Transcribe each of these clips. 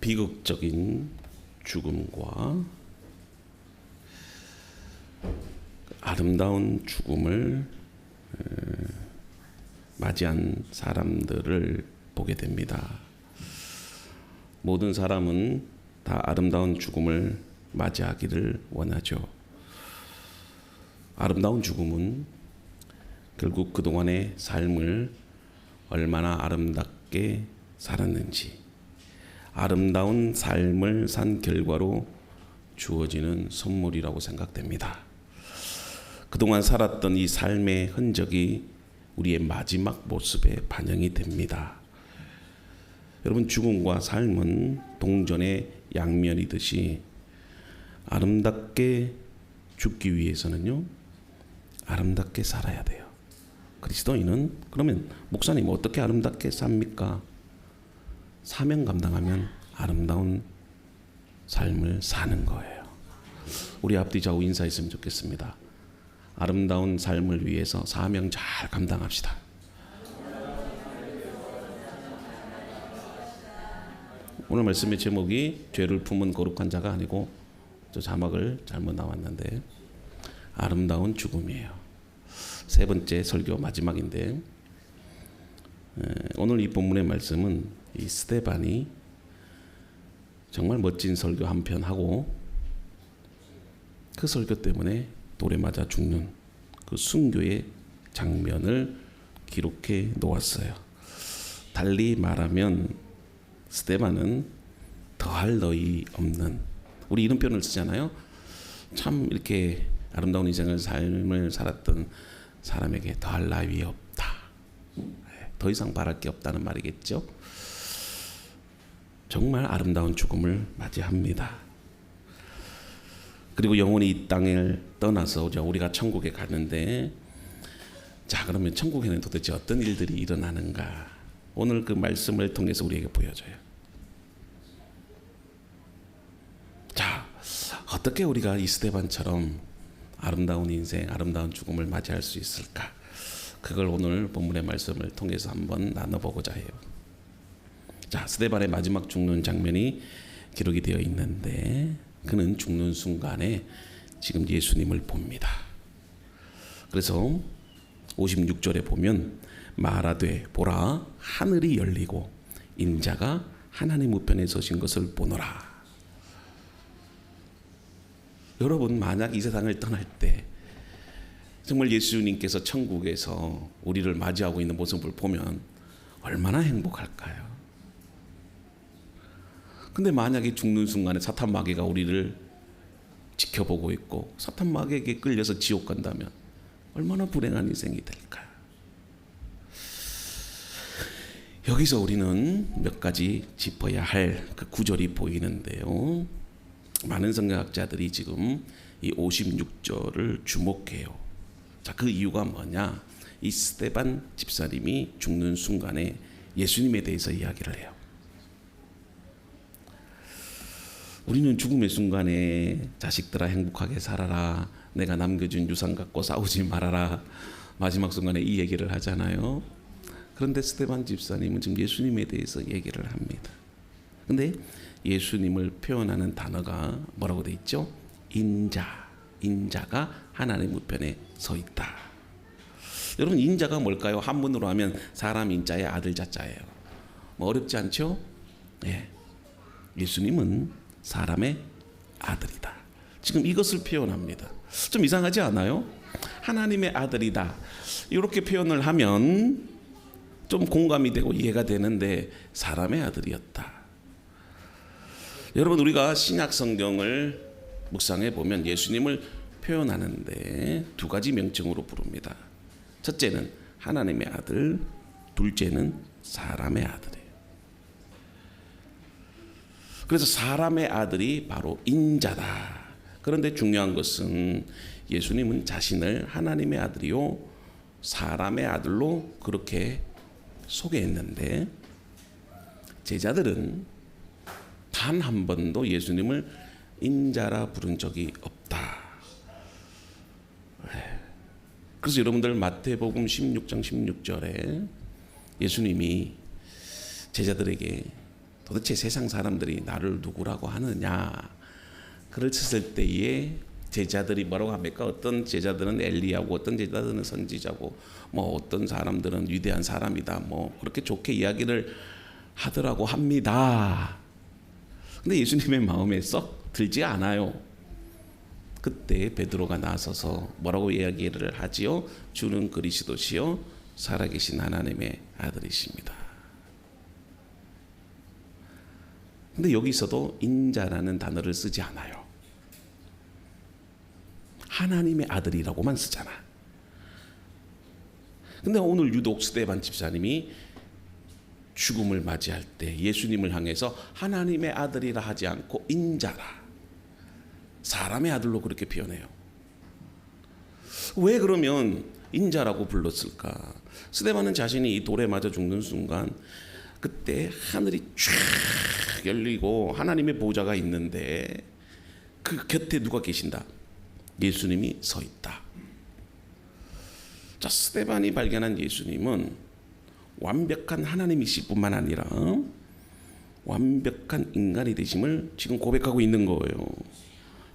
비극적인 죽음과 아름다운 죽음을 맞이한 사람들을 보게 됩니다. 모든 사람은 다 아름다운 죽음을 맞이하기를 원하죠. 아름다운 죽음은 결국 그동안의 삶을 얼마나 아름답게 살았는지, 아름다운 삶을 산 결과로 주어지는 선물이라고 생각됩니다. 그동안 살았던 이 삶의 흔적이 우리의 마지막 모습에 반영이 됩니다. 여러분, 죽음과 삶은 동전의 양면이듯이 아름답게 죽기 위해서는요, 아름답게 살아야 돼요. 그리스도인은 그러면 목사님 어떻게 아름답게 삽니까? 사명 감당하면 아름다운 삶을 사는 거예요. 우리 앞뒤 좌우 인사했으면 좋겠습니다. 아름다운 삶을 위해서 사명 잘 감당합시다. 오늘 말씀의 제목이 죄를 품은 거룩한 자가 아니고, 저 자막을 잘못 나왔는데 아름다운 죽음이에요. 세 번째 설교 마지막인데, 오늘 이 본문의 말씀은 이 스데반이 정말 멋진 설교 한 편 하고 그 설교 때문에 돌에 맞아 죽는 그 순교의 장면을 기록해 놓았어요. 달리 말하면 스데반은 더할 나위 없는, 우리 이런 표현을 쓰잖아요. 참 이렇게 아름다운 삶을 살았던 사람에게 더할 나위 없다. 더 이상 바랄 게 없다는 말이겠죠. 정말 아름다운 죽음을 맞이합니다. 그리고 영원히 이 땅을 떠나서 우리가 천국에 가는데, 자, 그러면 천국에는 도대체 어떤 일들이 일어나는가? 오늘 그 말씀을 통해서 우리에게 보여줘요. 자, 어떻게 우리가 이 스데반처럼 아름다운 인생, 아름다운 죽음을 맞이할 수 있을까? 그걸 오늘 본문의 말씀을 통해서 한번 나눠보고자 해요. 자, 스데반의 마지막 죽는 장면이 기록이 되어 있는데, 그는 죽는 순간에 지금 예수님을 봅니다. 그래서 56절에 보면 말하되 보라, 하늘이 열리고 인자가 하나님 우편에 서신 것을 보노라. 여러분, 만약 이 세상을 떠날 때 정말 예수님께서 천국에서 우리를 맞이하고 있는 모습을 보면 얼마나 행복할까요? 근데 만약에 죽는 순간에 사탄 마귀가 우리를 지켜보고 있고 사탄 마귀에게 끌려서 지옥 간다면 얼마나 불행한 인생이 될까요? 여기서 우리는 몇 가지 짚어야 할 그 구절이 보이는데요. 많은 성경학자들이 지금 이 56절을 주목해요. 자, 그 이유가 뭐냐? 이 스데반 집사님이 죽는 순간에 예수님에 대해서 이야기를 해요. 우리는 죽음의 순간에 자식들아 행복하게 살아라, 내가 남겨준 유산 갖고 싸우지 말아라, 마지막 순간에 이 얘기를 하잖아요. 그런데 스데반 집사님은 지금 예수님에 대해서 얘기를 합니다. 근데 예수님을 표현하는 단어가 뭐라고 돼 있죠? 인자. 인자가 하나님 우편에 서 있다. 여러분, 인자가 뭘까요? 한문으로 하면 사람 인자의 아들 자자예요. 뭐 어렵지 않죠? 예. 예수님은 사람의 아들이다. 지금 이것을 표현합니다. 좀 이상하지 않아요? 하나님의 아들이다, 이렇게 표현을 하면 좀 공감이 되고 이해가 되는데, 사람의 아들이었다. 여러분, 우리가 신약 성경을 묵상해 보면 예수님을 표현하는데 두 가지 명칭으로 부릅니다. 첫째는 하나님의 아들, 둘째는 사람의 아들이에요. 그래서 사람의 아들이 바로 인자다. 그런데 중요한 것은 예수님은 자신을 하나님의 아들이요 사람의 아들로 그렇게 소개했는데, 제자들은 단 한 번도 예수님을 인자라 부른 적이 없다. 그래서 여러분들 마태복음 16장 16절에 예수님이 제자들에게 도대체 세상 사람들이 나를 누구라고 하느냐. 그랬을 때에 제자들이 뭐라고 합니까? 어떤 제자들은 엘리야고 어떤 제자들은 선지자고 뭐 어떤 사람들은 위대한 사람이다. 뭐 그렇게 좋게 이야기를 하더라고 합니다. 근데 예수님의 마음에 썩 들지 않아요. 그때 베드로가 나서서 뭐라고 이야기를 하지요? 주는 그리스도시요 살아계신 하나님의 아들이십니다. 근데 여기서도 인자라는 단어를 쓰지 않아요. 하나님의 아들이라고만 쓰잖아. 근데 오늘 유독 스데반 집사님이 죽음을 맞이할 때 예수님을 향해서 하나님의 아들이라 하지 않고 인자라, 사람의 아들로 그렇게 표현해요. 왜 그러면 인자라고 불렀을까? 스데반은 자신이 이 돌에 맞아 죽는 순간 그때 하늘이 쫙 열리고 하나님의 보좌가 있는데 그 곁에 누가 계신다? 예수님이 서 있다. 자, 스데반이 발견한 예수님은 완벽한 하나님이실 뿐만 아니라 완벽한 인간이 되심을 지금 고백하고 있는 거예요.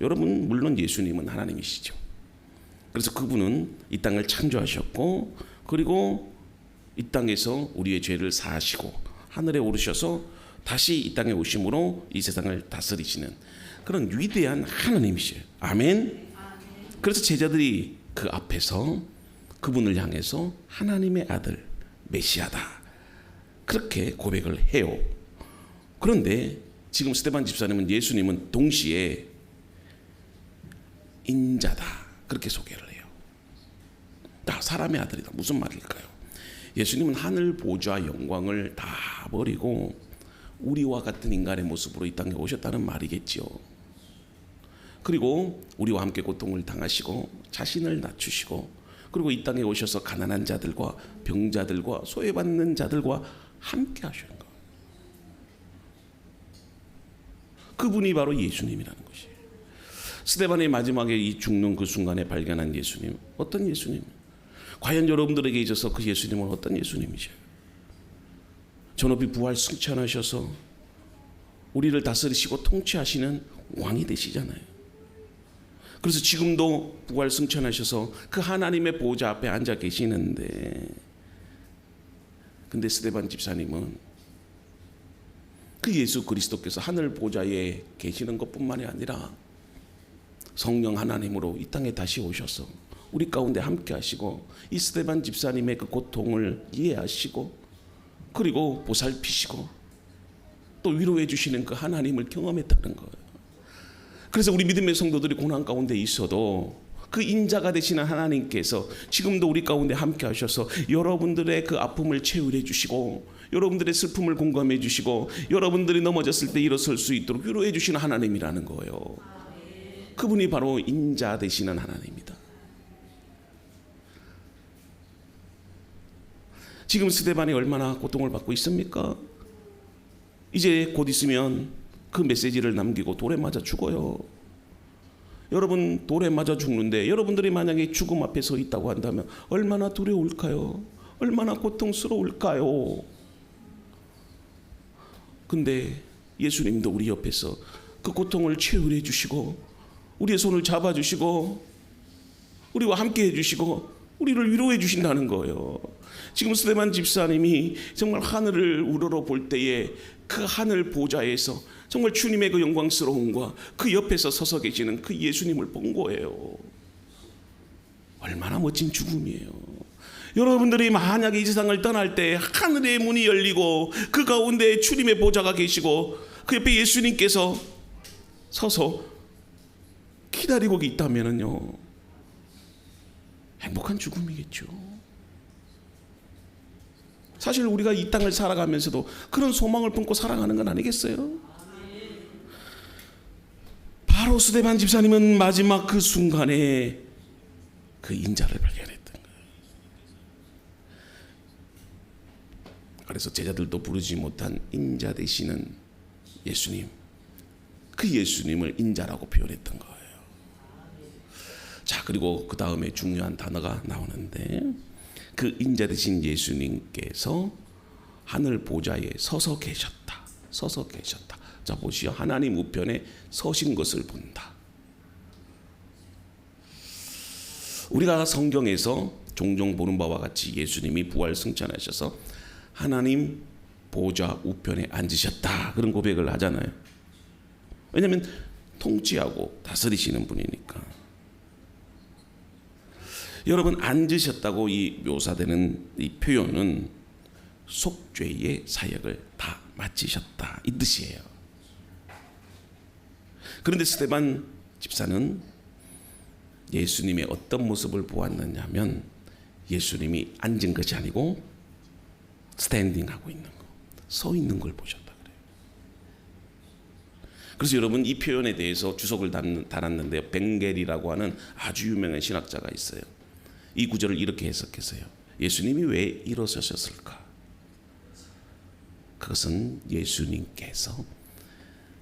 여러분, 물론 예수님은 하나님이시죠. 그래서 그분은 이 땅을 창조하셨고, 그리고 이 땅에서 우리의 죄를 사하시고 하늘에 오르셔서 다시 이 땅에 오심으로 이 세상을 다스리시는 그런 위대한 하나님이시에요. 아멘. 그래서 제자들이 그 앞에서 그분을 향해서 하나님의 아들 메시아다 그렇게 고백을 해요. 그런데 지금 스데반 집사님은 예수님은 동시에 인자다 그렇게 소개를 해요. 다 사람의 아들이다. 무슨 말일까요? 예수님은 하늘 보좌 영광을 다 버리고 우리와 같은 인간의 모습으로 이 땅에 오셨다는 말이겠지요. 그리고 우리와 함께 고통을 당하시고 자신을 낮추시고 그리고 이 땅에 오셔서 가난한 자들과 병자들과 소외받는 자들과 함께 하시는 거예요. 그분이 바로 예수님이라는 것이에요. 스데반의 마지막에 이 죽는 그 순간에 발견한 예수님, 어떤 예수님? 과연 여러분들에게 있어서 그 예수님은 어떤 예수님이죠? 저 높이 부활 승천하셔서 우리를 다스리시고 통치하시는 왕이 되시잖아요. 그래서 지금도 부활 승천하셔서 그 하나님의 보좌 앞에 앉아 계시는데, 근데 스데반 집사님은 그 예수 그리스도께서 하늘 보좌에 계시는 것뿐만이 아니라 성령 하나님으로 이 땅에 다시 오셔서 우리 가운데 함께 하시고 이 스데반 집사님의 그 고통을 이해하시고 그리고 보살피시고 또 위로해 주시는 그 하나님을 경험했다는 거예요. 그래서 우리 믿음의 성도들이 고난 가운데 있어도 그 인자가 되시는 하나님께서 지금도 우리 가운데 함께 하셔서 여러분들의 그 아픔을 치유해 주시고 여러분들의 슬픔을 공감해 주시고 여러분들이 넘어졌을 때 일어설 수 있도록 위로해 주시는 하나님이라는 거예요. 그분이 바로 인자 되시는 하나님입니다. 지금 스데반이 얼마나 고통을 받고 있습니까? 이제 곧 있으면 그 메시지를 남기고 돌에 맞아 죽어요. 여러분, 돌에 맞아 죽는데 여러분들이 만약에 죽음 앞에 서 있다고 한다면 얼마나 두려울까요? 얼마나 고통스러울까요? 근데 예수님도 우리 옆에서 그 고통을 치유해 주시고 우리의 손을 잡아주시고 우리와 함께 해주시고 우리를 위로해 주신다는 거예요. 지금 스데반 집사님이 정말 하늘을 우러러 볼 때에 그 하늘 보좌에서 정말 주님의 그 영광스러움과 그 옆에서 서서 계시는 그 예수님을 본 거예요. 얼마나 멋진 죽음이에요. 여러분들이 만약에 이 세상을 떠날 때 하늘의 문이 열리고 그 가운데 주님의 보좌가 계시고 그 옆에 예수님께서 서서 기다리고 있다면요, 행복한 죽음이겠죠. 사실 우리가 이 땅을 살아가면서도 그런 소망을 품고 살아가는 건 아니겠어요? 바로 스데반 집사님은 마지막 그 순간에 그 인자를 발견했던 거예요. 그래서 제자들도 부르지 못한 인자 되시는 예수님, 그 예수님을 인자라고 표현했던 거예요. 자, 그리고 그 다음에 중요한 단어가 나오는데, 그 인자 되신 예수님께서 하늘 보좌에 서서 계셨다. 서서 계셨다. 자, 보시오. 하나님 우편에 서신 것을 본다. 우리가 성경에서 종종 보는 바와 같이 예수님이 부활 승천하셔서 하나님 보좌 우편에 앉으셨다, 그런 고백을 하잖아요. 왜냐하면 통치하고 다스리시는 분이니까. 여러분, 앉으셨다고 이 묘사되는 이 표현은 속죄의 사역을 다 마치셨다, 이 뜻이에요. 그런데 스데반 집사는 예수님의 어떤 모습을 보았느냐 하면 예수님이 앉은 것이 아니고 스탠딩하고 있는 거, 서 있는 걸 보셨다 그래요. 그래서 여러분, 이 표현에 대해서 주석을 달았는데요. 벵겔이라고 하는 아주 유명한 신학자가 있어요. 이 구절을 이렇게 해석했어요. 예수님이 왜 일어서셨을까? 그것은 예수님께서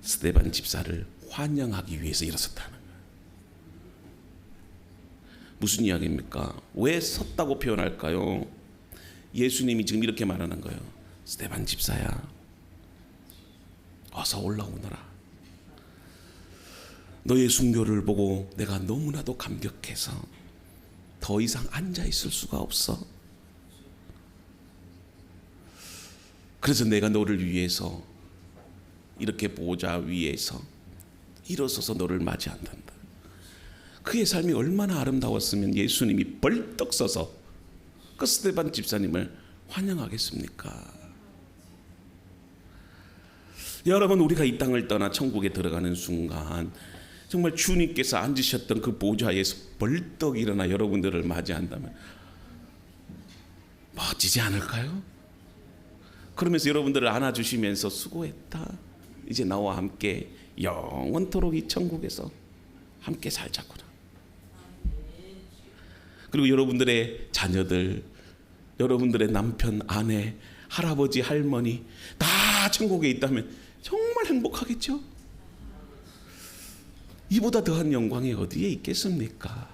스데반 집사를 환영하기 위해서 일어섰다는 거예요. 무슨 이야기입니까? 왜 섰다고 표현할까요? 예수님이 지금 이렇게 말하는 거예요. 스데반 집사야, 어서 올라오너라. 너의 순교를 보고 내가 너무나도 감격해서 더 이상 앉아 있을 수가 없어. 그래서 내가 너를 위해서 이렇게 보좌 위에서 일어서서 너를 맞이한다. 그의 삶이 얼마나 아름다웠으면 예수님이 벌떡 서서 그 스데반 집사님을 환영하겠습니까? 여러분, 우리가 이 땅을 떠나 천국에 들어가는 순간 정말 주님께서 앉으셨던 그 보좌에서 벌떡 일어나 여러분들을 맞이한다면 멋지지 않을까요? 그러면서 여러분들을 안아주시면서 수고했다, 이제 나와 함께 영원토록 이 천국에서 함께 살자꾸나. 그리고 여러분들의 자녀들, 여러분들의 남편, 아내, 할아버지, 할머니 다 천국에 있다면 정말 행복하겠죠? 이보다 더한 영광이 어디에 있겠습니까?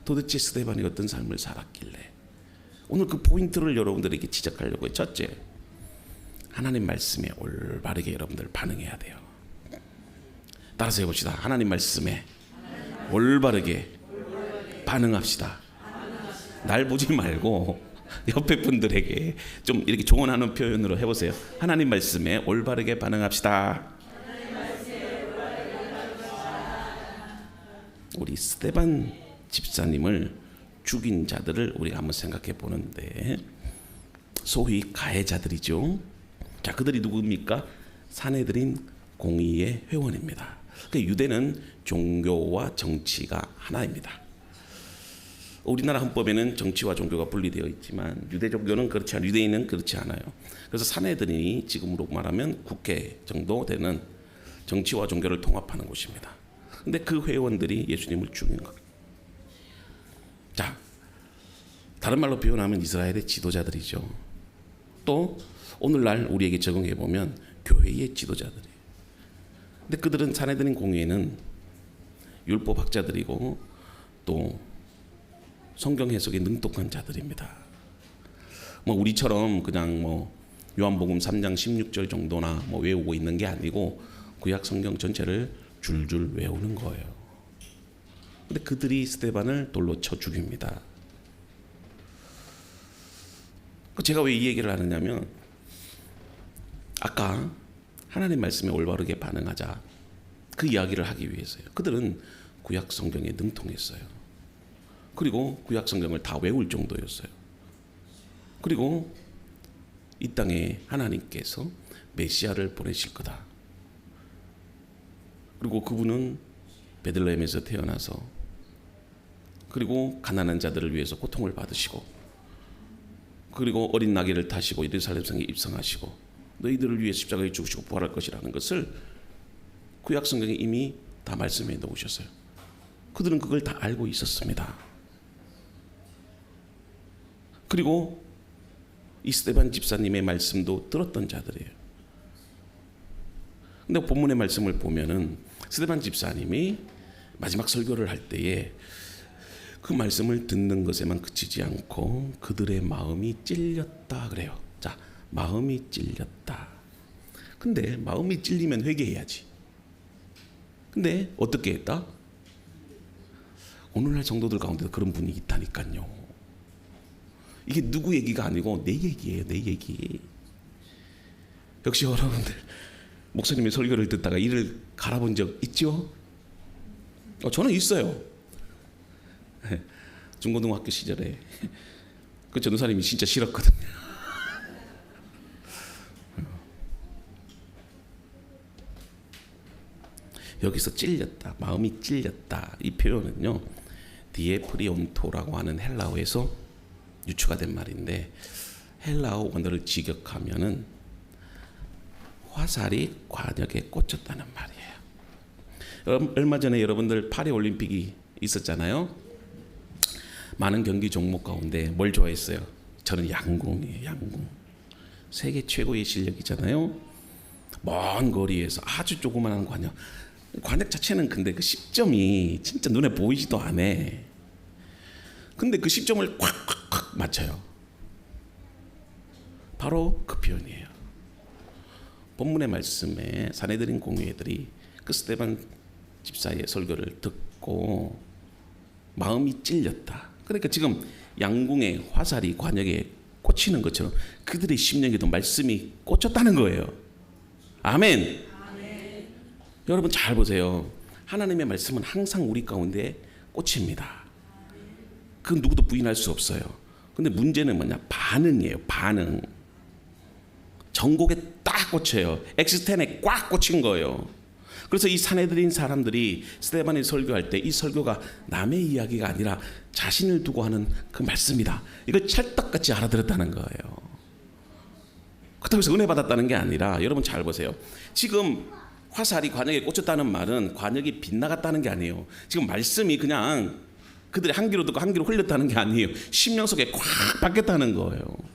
도대체 스데반이 어떤 삶을 살았길래? 오늘 그 포인트를 여러분들에게 지적하려고 해요. 첫째, 하나님 말씀에 올바르게 여러분들 반응해야 돼요. 따라서 해봅시다. 하나님 말씀에 올바르게 반응합시다. 날 보지 말고 옆에 분들에게 좀 이렇게 조언하는 표현으로 해보세요. 하나님 말씀에 올바르게 반응합시다. 우리 스데반 집사님을 죽인 자들을 우리가 한번 생각해 보는데, 소위 가해자들이죠. 자, 그들이 누굽니까? 사내들인 공의의 회원입니다. 유대는 종교와 정치가 하나입니다. 우리나라 헌법에는 정치와 종교가 분리되어 있지만 유대 종교는 그렇지 않아요. 유대인은 그렇지 않아요. 그래서 사내들이 지금으로 말하면 국회 정도 되는 정치와 종교를 통합하는 곳입니다. 근데 그 회원들이 예수님을 죽인 것. 자, 다른 말로 표현하면 이스라엘의 지도자들이죠. 또 오늘날 우리에게 적용해 보면 교회의 지도자들이에요. 근데 그들은 사내들인 공회는 율법학자들이고 또 성경 해석에 능독한 자들입니다. 뭐 우리처럼 그냥 뭐 요한복음 3장 16절 정도나 뭐 외우고 있는 게 아니고 구약 성경 전체를 줄줄 외우는 거예요. 근데 그들이 스데반을 돌로 쳐 죽입니다. 제가 왜 이 얘기를 하느냐면, 아까 하나님 말씀에 올바르게 반응하자, 그 이야기를 하기 위해서요. 그들은 구약 성경에 능통했어요. 그리고 구약 성경을 다 외울 정도였어요. 그리고 이 땅에 하나님께서 메시아를 보내실 거다. 그리고 그분은 베들레헴에서 태어나서 그리고 가난한 자들을 위해서 고통을 받으시고 그리고 어린 나귀를 타시고 예루살렘 성에 입성하시고 너희들을 위해 십자가에 죽으시고 부활할 것이라는 것을 구약 성경에 이미 다 말씀해 놓으셨어요. 그들은 그걸 다 알고 있었습니다. 그리고 이 스데반 집사님의 말씀도 들었던 자들이에요. 근데 본문의 말씀을 보면은 스데반 집사님이 마지막 설교를 할 때에 그 말씀을 듣는 것에만 그치지 않고 그들의 마음이 찔렸다 그래요. 자, 마음이 찔렸다. 근데 마음이 찔리면 회개해야지. 근데 어떻게 했다? 오늘날 성도들 가운데도 그런 분이 있다니까요. 이게 누구 얘기가 아니고 내 얘기예요. 내 얘기. 역시 여러분들 목사님의 설교를 듣다가 이를 갈아본 적 있죠? 저는 있어요. 중고등학교 시절에 그 전도사님이 진짜 싫었거든요. 여기서 찔렸다, 마음이 찔렸다, 이 표현은요 디에프리온토라고 하는 헬라어에서 유추가 된 말인데, 헬라어 원어를 직역하면은 화살이 관역에 꽂혔다는 말이에요. 얼마 전에 여러분들 파리 올림픽이 있었잖아요. 많은 경기 종목 가운데 뭘 좋아했어요? 저는 양궁이에요. 양궁. 세계 최고의 실력이잖아요. 먼 거리에서 아주 조그만한 관역. 관역 자체는 근데 그 10점이 진짜 눈에 보이지도 않아. 근데 그 10점을 콱콱콱 맞춰요. 바로 그 표현이에요. 본문의 말씀에 사내들인 공회들이 그 스데반 집사의 설교를 듣고 마음이 찔렸다. 그러니까 지금 양궁의 화살이 관역에 꽂히는 것처럼 그들의 심령에도 말씀이 꽂혔다는 거예요. 아멘. 아멘. 여러분 잘 보세요. 하나님의 말씀은 항상 우리 가운데 꽂힙니다. 그 누구도 부인할 수 없어요. 근데 문제는 뭐냐? 반응이에요. 반응. 전곡에 딱 꽂혀요. X10에 꽉 꽂힌 거예요. 그래서 이 사내들인 사람들이 스데반이 설교할 때 이 설교가 남의 이야기가 아니라 자신을 두고 하는 그 말씀이다. 이걸 찰떡같이 알아들었다는 거예요. 그렇다고 해서 은혜 받았다는 게 아니라, 여러분 잘 보세요. 지금 화살이 관역에 꽂혔다는 말은 관역이 빗나갔다는 게 아니에요. 지금 말씀이 그냥 그들이 한 귀로 듣고 한 귀로 흘렸다는 게 아니에요. 심령 속에 꽉 박혔다는 거예요.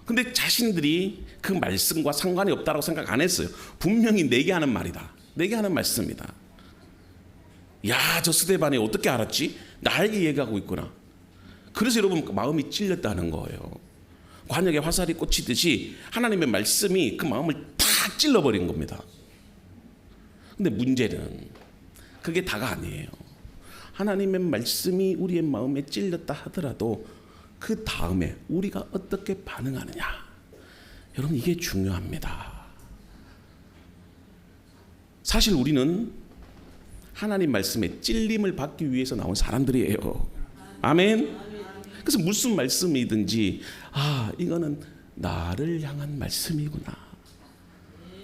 근데 자신들이 그 말씀과 상관이 없다고 생각 안 했어요. 분명히 내게 하는 말이다. 내게 하는 말씀이다. 야, 저 스데반이 어떻게 알았지? 나에게 얘기하고 있구나. 그래서 여러분 마음이 찔렸다는 거예요. 관역에 화살이 꽂히듯이 하나님의 말씀이 그 마음을 탁 찔러버린 겁니다. 근데 문제는 그게 다가 아니에요. 하나님의 말씀이 우리의 마음에 찔렸다 하더라도 그 다음에 우리가 어떻게 반응하느냐, 여러분 이게 중요합니다. 사실 우리는 하나님 말씀에 찔림을 받기 위해서 나온 사람들이에요. 아멘. 그래서 무슨 말씀이든지 이거는 나를 향한 말씀이구나.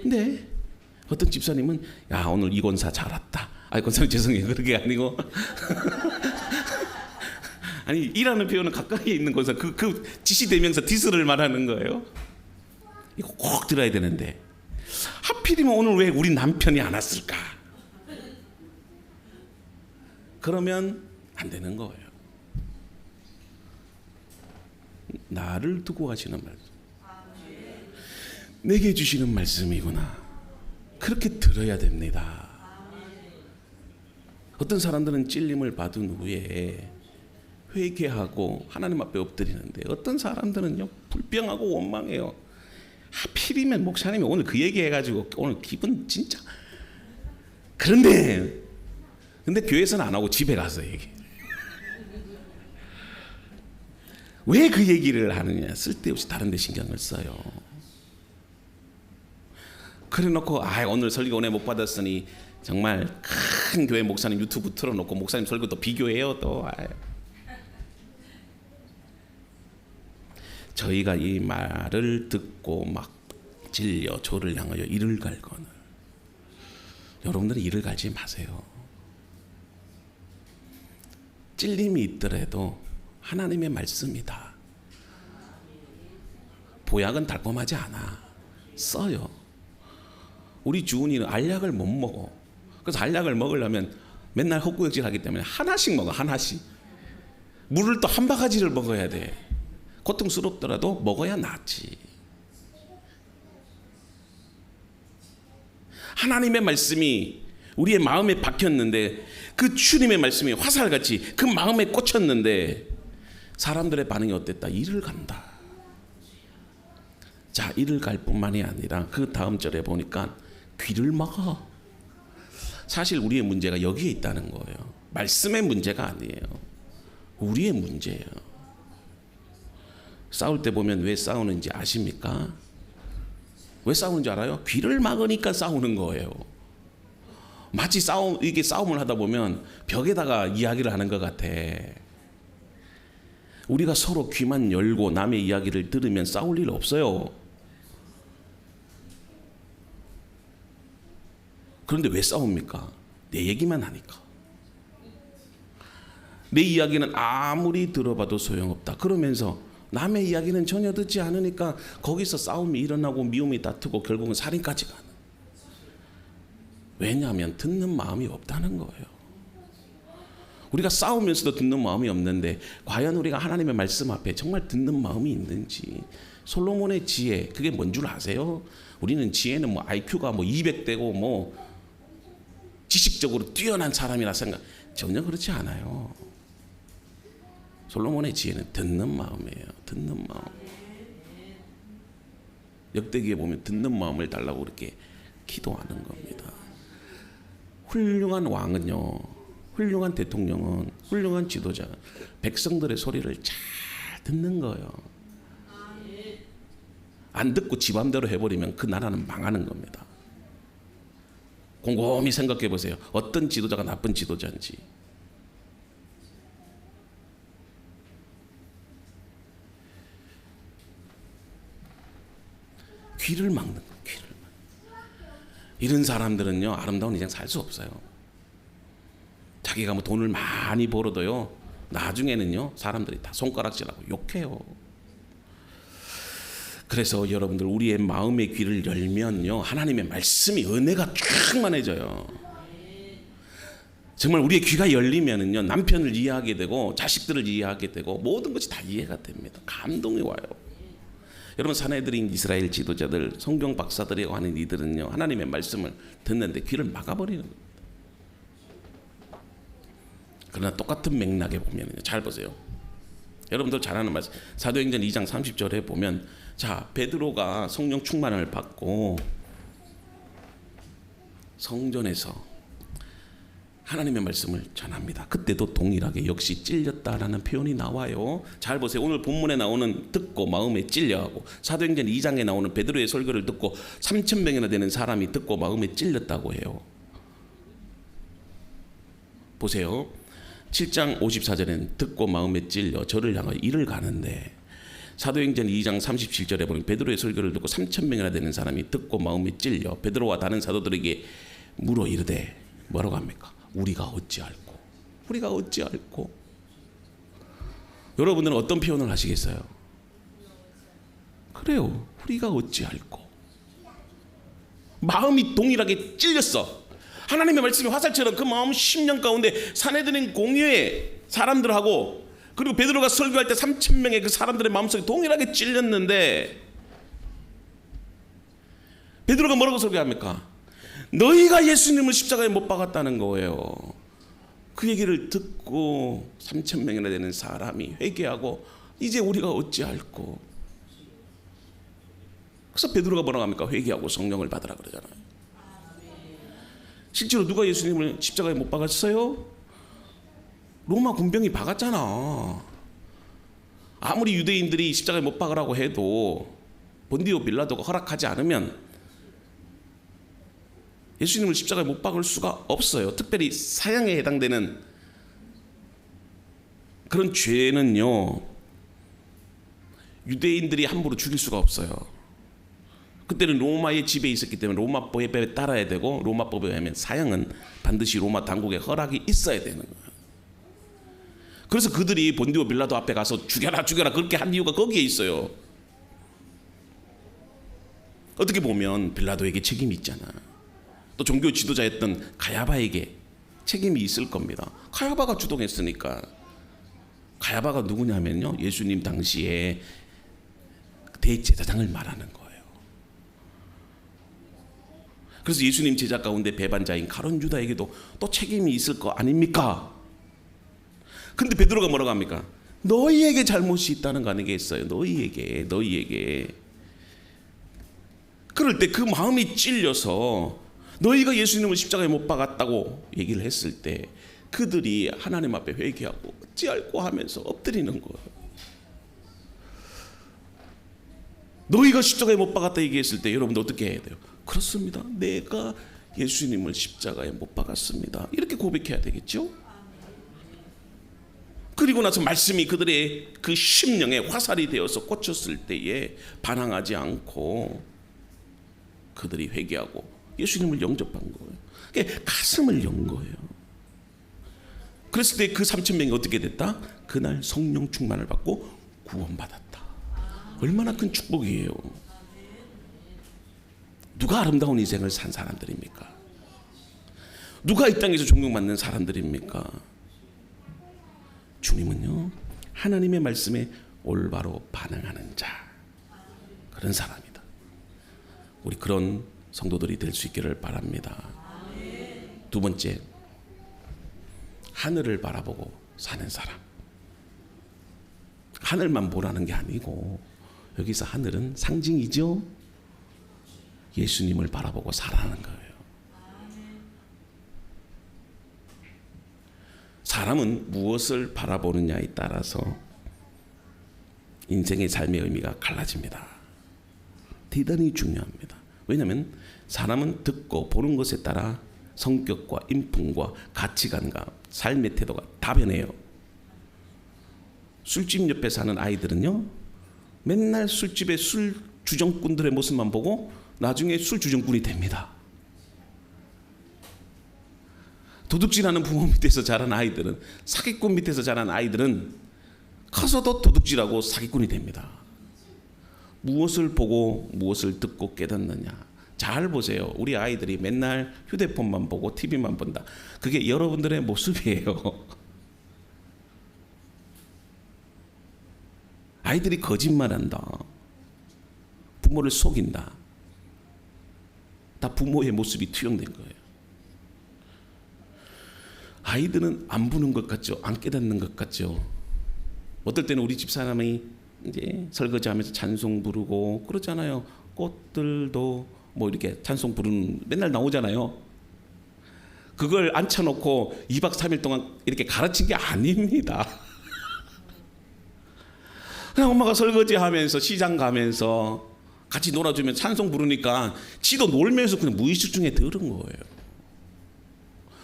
근데 어떤 집사님은 오늘 이 권사 잘 왔다. 권사님 죄송해요. 그게 아니고 아니, 이라는 표현은 가까이에 있는 것에서 그 지시대명사 디스를 말하는 거예요. 이거 꼭 들어야 되는데 하필이면 오늘 왜 우리 남편이 안 왔을까? 그러면 안 되는 거예요. 나를 두고 하시는 말씀, 내게 주시는 말씀이구나. 그렇게 들어야 됩니다. 어떤 사람들은 찔림을 받은 후에 회개하고 하나님 앞에 엎드리는데, 어떤 사람들은요 불평하고 원망해요. 하필이면 목사님이 오늘 그 얘기 해가지고 오늘 기분 진짜. 근데 교회에서는 안 하고 집에 가서 얘기. 왜 그 얘기를 하느냐? 쓸데없이 다른 데 신경을 써요. 그래놓고 오늘 설교 은혜 못 받았으니 정말 큰 교회 목사님 유튜브 틀어놓고 목사님 설교 또 비교해요 또. 저희가 이 말을 듣고 막 질려 저를 향하여 이를 갈거늘, 여러분들은 이를 갈지 마세요. 찔림이 있더라도 하나님의 말씀이다. 보약은 달콤하지 않아. 써요. 우리 주은이는 알약을 못 먹어. 그래서 알약을 먹으려면 맨날 헛구역질 하기 때문에 하나씩 먹어. 하나씩. 물을 또 한 바가지를 먹어야 돼. 고통스럽더라도 먹어야 낫지. 하나님의 말씀이 우리의 마음에 박혔는데, 그 주님의 말씀이 화살같이 그 마음에 꽂혔는데, 사람들의 반응이 어땠다? 이를 간다. 자, 이를 갈 뿐만이 아니라 그 다음 절에 보니까 귀를 막아. 사실 우리의 문제가 여기에 있다는 거예요. 말씀의 문제가 아니에요. 우리의 문제예요. 싸울 때 보면 왜 싸우는지 아십니까? 왜 싸우는지 알아요? 귀를 막으니까 싸우는 거예요. 마치 이게 싸움을 하다 보면 벽에다가 이야기를 하는 것 같아. 우리가 서로 귀만 열고 남의 이야기를 들으면 싸울 일 없어요. 그런데 왜 싸웁니까? 내 얘기만 하니까. 내 이야기는 아무리 들어봐도 소용없다. 그러면서 남의 이야기는 전혀 듣지 않으니까 거기서 싸움이 일어나고 미움이 다투고 결국은 살인까지 가는. 왜냐하면 듣는 마음이 없다는 거예요. 우리가 싸우면서도 듣는 마음이 없는데 과연 우리가 하나님의 말씀 앞에 정말 듣는 마음이 있는지. 솔로몬의 지혜, 그게 뭔 줄 아세요? 우리는 지혜는 뭐 IQ가 뭐 200대고 뭐 지식적으로 뛰어난 사람이라 생각. 전혀 그렇지 않아요. 솔로몬의 지혜는 듣는 마음이에요. 듣는 마음. 역대기에 보면 듣는 마음을 달라고 그렇게 기도하는 겁니다. 훌륭한 왕은요, 훌륭한 대통령은, 훌륭한 지도자, 백성들의 소리를 잘 듣는 거예요. 안 듣고 지 맘대로 해버리면 그 나라는 망하는 겁니다. 곰곰이 생각해 보세요. 어떤 지도자가 나쁜 지도자인지. 귀를 막는 거예요. 귀를. 이런 사람들은요, 아름다운 인생 살 수 없어요. 자기가 뭐 돈을 많이 벌어도요, 나중에는요, 사람들이 다 손가락질하고 욕해요. 그래서 여러분들, 우리의 마음의 귀를 열면요, 하나님의 말씀이, 은혜가 충만해져요. 정말 우리의 귀가 열리면은요, 남편을 이해하게 되고 자식들을 이해하게 되고 모든 것이 다 이해가 됩니다. 감동이 와요. 여러분, 사내들인 이스라엘 지도자들, 성경 박사들이라고 하는 이들은요, 하나님의 말씀을 듣는데 귀를 막아버리는 겁니다. 그러나 똑같은 맥락에 보면요, 잘 보세요. 여러분들 잘 아는 말씀, 사도행전 2장 30절에 보면, 자, 베드로가 성령 충만을 받고 성전에서 하나님의 말씀을 전합니다. 그때도 동일하게 역시 찔렸다라는 표현이 나와요. 잘 보세요. 오늘 본문에 나오는 듣고 마음에 찔려하고, 사도행전 2장에 나오는 베드로의 설교를 듣고 3,000명이나 되는 사람이 듣고 마음에 찔렸다고 해요. 보세요. 7장 54절에는 듣고 마음에 찔려 저를 향하여 이를 가는데, 사도행전 2장 37절에 보면 베드로의 설교를 듣고 3,000명이나 되는 사람이 듣고 마음에 찔려 베드로와 다른 사도들에게 물어 이르되, 뭐라고 합니까? 우리가 어찌할꼬? 우리가 어찌할꼬? 여러분들은 어떤 표현을 하시겠어요? 그래요. 우리가 어찌할꼬? 마음이 동일하게 찔렸어. 하나님의 말씀이 화살처럼 그 마음 10년 가운데 사내들인 공유의 사람들하고, 그리고 베드로가 설교할 때 3,000명의 그 사람들의 마음속에 동일하게 찔렸는데, 베드로가 뭐라고 설교합니까? 너희가 예수님을 십자가에 못 박았다는 거예요. 그 얘기를 듣고 3,000명이나 되는 사람이 회개하고, 이제 우리가 어찌할꼬? 그래서 베드로가 뭐라고 합니까? 회개하고 성령을 받으라 그러잖아요. 실제로 누가 예수님을 십자가에 못 박았어요? 로마 군병이 박았잖아. 아무리 유대인들이 십자가에 못 박으라고 해도 본디오 빌라도가 허락하지 않으면 예수님을 십자가에 못 박을 수가 없어요. 특별히 사형에 해당되는 그런 죄는요, 유대인들이 함부로 죽일 수가 없어요. 그때는 로마의 지배에 있었기 때문에 로마법에 따라야 되고, 로마법에 의하면 사형은 반드시 로마 당국의 허락이 있어야 되는 거예요. 그래서 그들이 본디오 빌라도 앞에 가서 죽여라 죽여라 그렇게 한 이유가 거기에 있어요. 어떻게 보면 빌라도에게 책임이 있잖아. 또 종교 지도자였던 가야바에게 책임이 있을 겁니다. 가야바가 주동했으니까. 가야바가 누구냐면요, 예수님 당시에 대제사장을 말하는 거예요. 그래서 예수님 제자 가운데 배반자인 가룟 유다에게도 또 책임이 있을 거 아닙니까? 근데 베드로가 뭐라고 합니까? 너희에게 잘못이 있다는 거 아니겠어요? 너희에게. 그럴 때 그 마음이 찔려서 너희가 예수님을 십자가에 못 박았다고 얘기를 했을 때 그들이 하나님 앞에 회개하고 어찌할꼬 하면서 엎드리는 거예요. 너희가 십자가에 못 박았다 얘기했을 때 여러분들 어떻게 해야 돼요? 그렇습니다. 내가 예수님을 십자가에 못 박았습니다. 이렇게 고백해야 되겠죠? 그리고 나서 말씀이 그들의 그 심령에 화살이 되어서 꽂혔을 때에 반항하지 않고 그들이 회개하고 예수님을 영접한 거예요. 그러니까 가슴을 연 거예요. 그랬을 때 그 3,000명이 어떻게 됐다? 그날 성령 충만을 받고 구원받았다. 얼마나 큰 축복이에요. 누가 아름다운 인생을 산 사람들입니까? 누가 이 땅에서 존경받는 사람들입니까? 주님은요, 하나님의 말씀에 올바로 반응하는 자, 그런 사람이다. 우리 그런 성도들이 될 수 있기를 바랍니다. 두 번째, 하늘을 바라보고 사는 사람. 하늘만 보라는 게 아니고 여기서 하늘은 상징이죠. 예수님을 바라보고 살아가는 거예요. 사람은 무엇을 바라보느냐에 따라서 인생의 삶의 의미가 갈라집니다. 대단히 중요합니다. 왜냐하면 사람은 듣고 보는 것에 따라 성격과 인품과 가치관과 삶의 태도가 다 변해요. 술집 옆에 사는 아이들은요, 맨날 술집의 술 주정꾼들의 모습만 보고 나중에 술 주정꾼이 됩니다. 도둑질하는 부모 밑에서 자란 아이들은, 사기꾼 밑에서 자란 아이들은 커서도 도둑질하고 사기꾼이 됩니다. 무엇을 보고 무엇을 듣고 깨닫느냐. 잘 보세요. 우리 아이들이 맨날 휴대폰만 보고 TV만 본다. 그게 여러분들의 모습이에요. 아이들이 거짓말한다. 부모를 속인다. 다 부모의 모습이 투영된 거예요. 아이들은 안 보는 것 같죠? 안 깨닫는 것 같죠? 어떨 때는 우리 집 사람이 이제 설거지하면서 찬송 부르고 그러잖아요. 꽃들도 뭐 이렇게 찬송 부르는 맨날 나오잖아요. 그걸 앉혀놓고 2박 3일 동안 이렇게 가르친 게 아닙니다. 그냥 엄마가 설거지하면서 시장 가면서 같이 놀아주면 찬송 부르니까 지도 놀면서 그냥 무의식 중에 들은 거예요.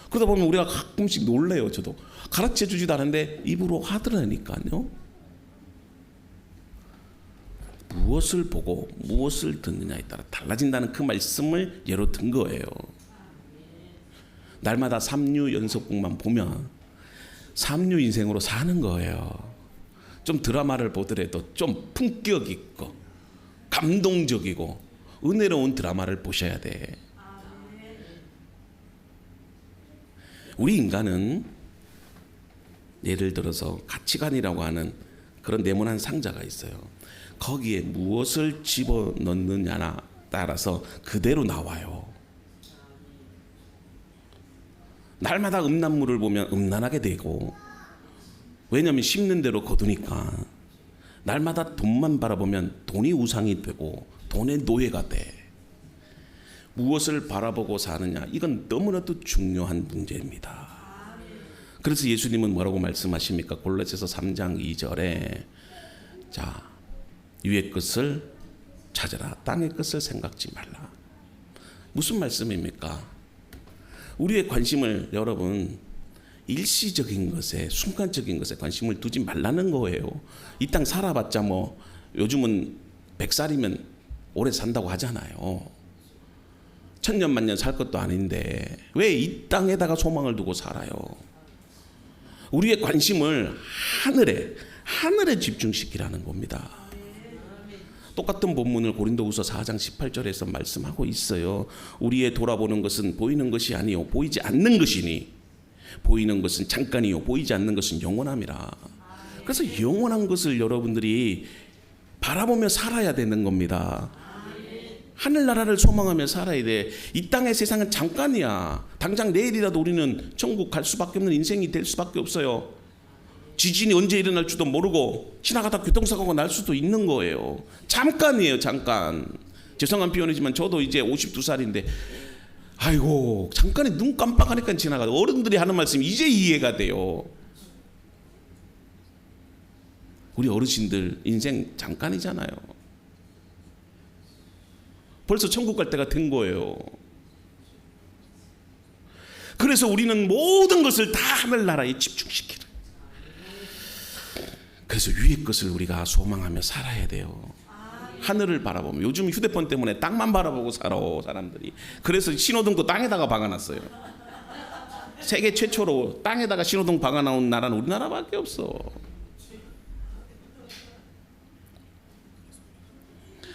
그러다 보면 우리가 가끔씩 놀래요. 저도 가르쳐 주지도 않은데 입으로 하더라니까요. 무엇을 보고 무엇을 듣느냐에 따라 달라진다는 그 말씀을 예로 든 거예요. 날마다 3류 연속극만 보면 3류 인생으로 사는 거예요. 좀 드라마를 보더라도 좀 품격 있고 감동적이고 은혜로운 드라마를 보셔야 돼. 우리 인간은 예를 들어서 가치관이라고 하는 그런 네모난 상자가 있어요. 거기에 무엇을 집어넣느냐에 따라서 그대로 나와요. 날마다 음란물을 보면 음란하게 되고, 왜냐하면 심는 대로 거두니까. 날마다 돈만 바라보면 돈이 우상이 되고 돈의 노예가 돼. 무엇을 바라보고 사느냐, 이건 너무나도 중요한 문제입니다. 그래서 예수님은 뭐라고 말씀하십니까? 골로새서 3장 2절에 자, 위의 것을 찾아라, 땅의 것을 생각지 말라. 무슨 말씀입니까? 우리의 관심을 여러분 일시적인 것에, 순간적인 것에 관심을 두지 말라는 거예요. 이 땅 살아봤자 뭐 요즘은 100살이면 오래 산다고 하잖아요. 천년 만년 살 것도 아닌데 왜 이 땅에다가 소망을 두고 살아요? 우리의 관심을 하늘에 집중시키라는 겁니다. 똑같은 본문을 고린도후서 4장 18절에서 말씀하고 있어요. 우리의 돌아보는 것은 보이는 것이 아니요 보이지 않는 것이니 보이는 것은 잠깐이요 보이지 않는 것은 영원함이라. 그래서 영원한 것을 여러분들이 바라보며 살아야 되는 겁니다. 하늘나라를 소망하며 살아야 돼. 이 땅의 세상은 잠깐이야. 당장 내일이라도 우리는 천국 갈 수밖에 없는 인생이 될 수밖에 없어요. 지진이 언제 일어날지도 모르고 지나가다 교통사고가 날 수도 있는 거예요. 잠깐이에요, 잠깐. 죄송한 표현이지만 저도 이제 52살인데 아이고 잠깐에 눈 깜빡하니까 지나가다. 어른들이 하는 말씀이 이제 이해가 돼요. 우리 어르신들 인생 잠깐이잖아요. 벌써 천국 갈 때가 된 거예요. 그래서 우리는 모든 것을 다 하늘나라에 집중시키는. 그래서 위의 것을 우리가 소망하며 살아야 돼요. 하늘을 바라보면. 요즘 휴대폰 때문에 땅만 바라보고 살아 사람들이. 그래서 신호등도 땅에다가 박아놨어요. 세계 최초로 땅에다가 신호등 박아놓은 나라는 우리나라밖에 없어.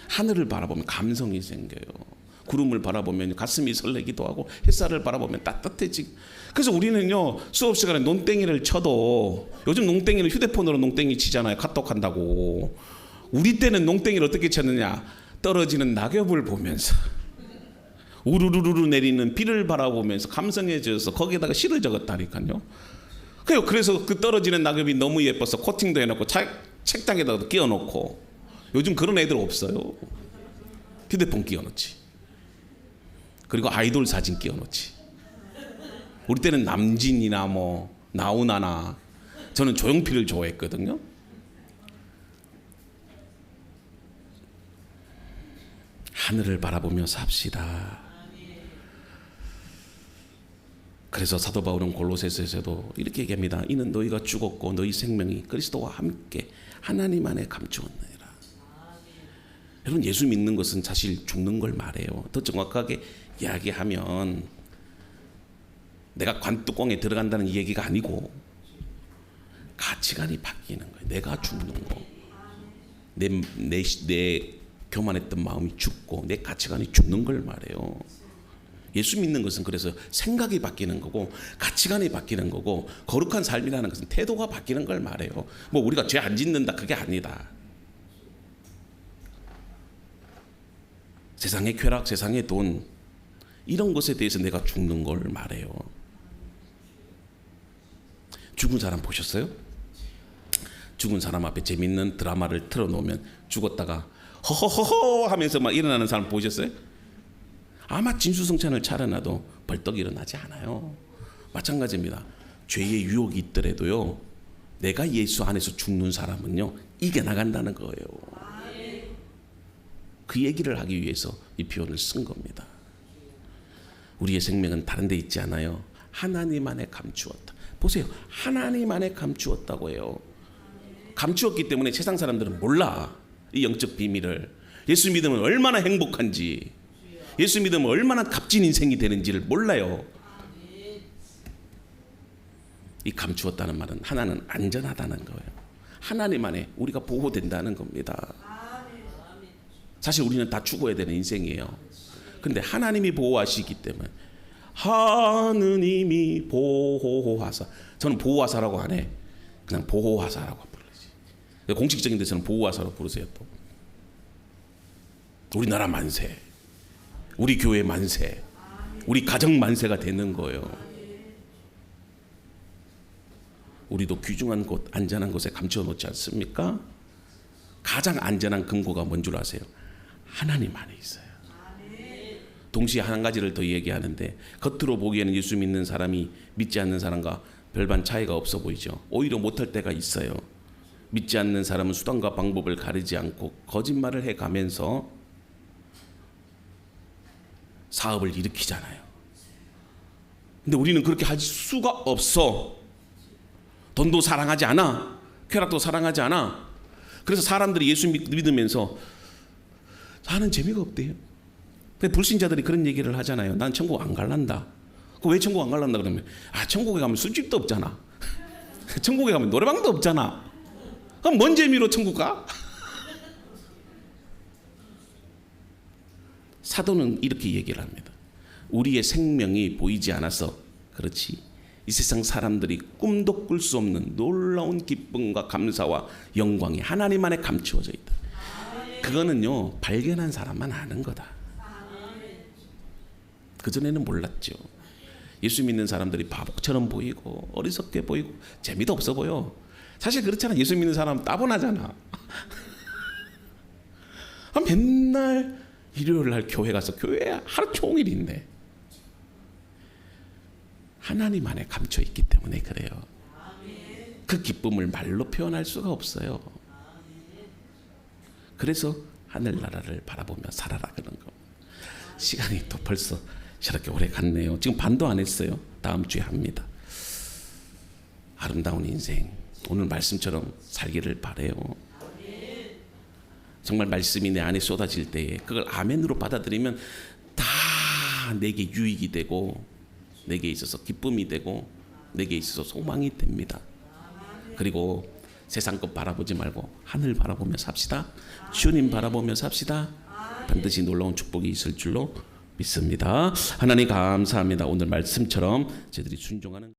하늘을 바라보면 감성이 생겨요. 구름을 바라보면 가슴이 설레기도 하고 햇살을 바라보면 따뜻해지고. 그래서 우리는요 수업 시간에 농땡이를 쳐도 요즘 농땡이는 휴대폰으로 농땡이 치잖아요. 카톡한다고. 우리 때는 농땡이를 어떻게 쳤느냐. 떨어지는 낙엽을 보면서 우르르르 내리는 비를 바라보면서 감성해져서 거기에다가 시를 적었다니까요. 그래서 그 떨어지는 낙엽이 너무 예뻐서 코팅도 해놓고 책장에다가 끼워놓고. 요즘 그런 애들 없어요. 휴대폰 끼워놓지. 그리고 아이돌 사진 끼워놓지. 우리 때는 남진이나 뭐 나훈아나 저는 조용필을 좋아했거든요. 하늘을 바라보며 삽시다. 그래서 사도 바울은 골로새서에서도 이렇게 얘기합니다. 이는 너희가 죽었고 너희 생명이 그리스도와 함께 하나님 안에 감추었느니라. 여러분 예수 믿는 것은 사실 죽는 걸 말해요. 더 정확하게 이야기하면 내가 관뚜껑에 들어간다는 이 얘기가 아니고 가치관이 바뀌는 거예요. 내가 죽는 거. 내 교만했던 마음이 죽고 내 가치관이 죽는 걸 말해요. 예수 믿는 것은 그래서 생각이 바뀌는 거고 가치관이 바뀌는 거고 거룩한 삶이라는 것은 태도가 바뀌는 걸 말해요. 뭐 우리가 죄 안 짓는다 그게 아니다. 세상의 쾌락, 세상의 돈 이런 것에 대해서 내가 죽는 걸 말해요. 죽은 사람 보셨어요? 죽은 사람 앞에 재밌는 드라마를 틀어놓으면 죽었다가 허허허허 하면서 막 일어나는 사람 보셨어요? 아마 진수성찬을 차려놔도 벌떡 일어나지 않아요. 마찬가지입니다. 죄의 유혹이 있더라도요 내가 예수 안에서 죽는 사람은요 이겨나간다는 거예요. 그 얘기를 하기 위해서 이 표현을 쓴 겁니다. 우리의 생명은 다른 데 있지 않아요. 하나님 안에 감추었다. 보세요. 하나님 안에 감추었다고 해요. 감추었기 때문에 세상 사람들은 몰라. 이 영적 비밀을. 예수 믿으면 얼마나 행복한지, 예수 믿으면 얼마나 값진 인생이 되는지를 몰라요. 이 감추었다는 말은 하나는 안전하다는 거예요. 하나님 안에 우리가 보호된다는 겁니다. 사실 우리는 다 죽어야 되는 인생이에요. 근데 하나님이 보호하시기 때문에 하느님이 보호하사. 저는 보호하사라고 안 해. 그냥 보호하사라고 부르지. 공식적인 데서는 보호하사로 부르세요. 또 우리나라 만세, 우리 교회 만세, 우리 가정 만세가 되는 거예요. 우리도 귀중한 곳, 안전한 곳에 감춰놓지 않습니까? 가장 안전한 근거가 뭔 줄 아세요? 하나님 안에 있어요. 동시에 한 가지를 더 얘기하는데 겉으로 보기에는 예수 믿는 사람이 믿지 않는 사람과 별반 차이가 없어 보이죠. 오히려 못할 때가 있어요. 믿지 않는 사람은 수단과 방법을 가리지 않고 거짓말을 해가면서 사업을 일으키잖아요. 근데 우리는 그렇게 할 수가 없어. 돈도 사랑하지 않아. 쾌락도 사랑하지 않아. 그래서 사람들이 예수 믿으면서 사는 재미가 없대요. 불신자들이 그런 얘기를 하잖아요. 난 천국 안 갈란다. 왜 천국 안 갈란다 그러면 천국에 가면 술집도 없잖아. 천국에 가면 노래방도 없잖아. 그럼 뭔 재미로 천국 가? 사도는 이렇게 얘기를 합니다. 우리의 생명이 보이지 않아서 그렇지 이 세상 사람들이 꿈도 꿀 수 없는 놀라운 기쁨과 감사와 영광이 하나님 안에 감추어져 있다. 그거는요 발견한 사람만 아는 거다. 그전에는 몰랐죠. 예수 믿는 사람들이 바보처럼 보이고 어리석게 보이고 재미도 없어 보여. 사실 그렇잖아. 예수 믿는 사람 따분하잖아. 맨날 일요일 날 교회 가서 교회에 하루 종일 있네. 하나님 안에 감춰 있기 때문에 그래요. 그 기쁨을 말로 표현할 수가 없어요. 그래서 하늘나라를 바라보며 살아라 그런 거. 시간이 또 벌써 저렇게 오래 갔네요. 지금 반도 안 했어요. 다음 주에 합니다. 아름다운 인생, 오늘 말씀처럼 살기를 바래요. 정말 말씀이 내 안에 쏟아질 때에 그걸 아멘으로 받아들이면 다 내게 유익이 되고, 내게 있어서 기쁨이 되고, 내게 있어서 소망이 됩니다. 그리고 세상 것 바라보지 말고 하늘 바라보며 삽시다. 주님 바라보며 삽시다. 반드시 놀라운 축복이 있을 줄로 믿습니다. 하나님 감사합니다. 오늘 말씀처럼 저희들이 순종하는